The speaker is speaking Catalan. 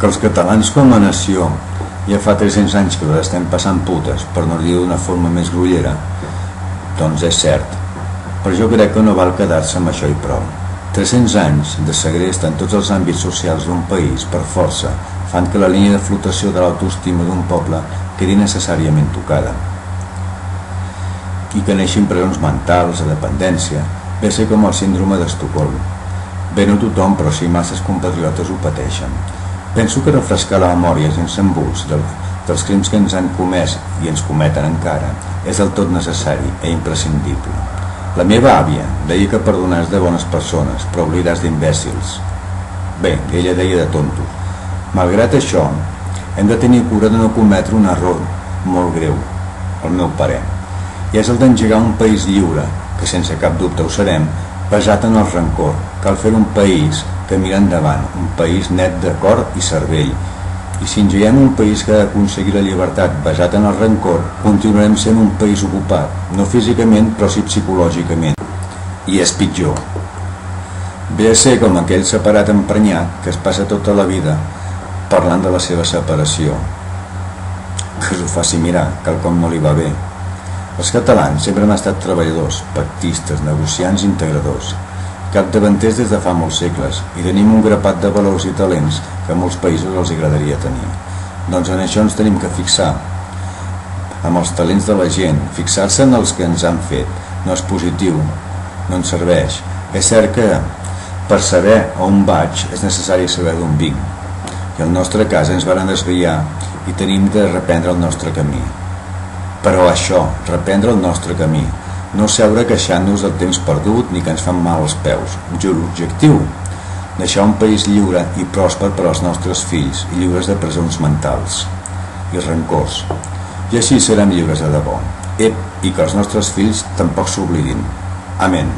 Que els catalans com a nació ja fa 300 anys que les estem passant putes, per no dir d'una forma més grollera, doncs és cert, però jo crec que no val quedar-se amb això i prou. 300 anys de segrest en tots els àmbits socials d'un país per força fan que la línia de flotació de l'autoestima d'un poble quedi necessàriament tocada, i que neixin presons mentals, a dependència, ve a ser com el síndrome d'Estocolm. Bé, no tothom, però sí masses compatriotes ho pateixen. Penso que refrescar la memòria sense embuts dels crims que ens han comès i ens cometen encara és del tot necessari i imprescindible. La meva àvia deia que perdonar és de bones persones, però oblidar és d'imbècils. Bé, ella deia de tontos. Malgrat això, hem de tenir cura de no cometre un error molt greu, al meu parer, i és el d'engegar un país lliure, que sense cap dubte ho serem, basat en el rancor. Cal fer un país que mira endavant, un país net de cor i cervell. I si engeguem un país que ha d'aconseguir la llibertat basat en el rancor, continuarem sent un país ocupat, no físicament però sí psicològicament. I és pitjor. Ve a ser com aquell separat emprenyat que es passa tota la vida parlant de la seva separació. Que us ho faci mirar, quelcom no li va bé. Els catalans sempre hem estat treballadors, pactistes, negociants i integradors, capdavanters des de fa molts segles, i tenim un grapat de valors i talents que a molts països els agradaria tenir. Doncs en això ens tenim que fixar, amb els talents de la gent. Fixar-se en els que ens han fet no és positiu, no ens serveix. És cert que per saber on vaig és necessari saber d'on vinc, i al nostre cas ens varen desviar i tenim de reprendre el nostre camí. Però això, reprendre el nostre camí, no seure queixant-nos del temps perdut ni que ens fan mal els peus. L'objectiu, deixar un país lliure i pròsper per als nostres fills i lliures de presons mentals i rancors. I així serem lliures de debò. I que els nostres fills tampoc s'oblidin. Amén.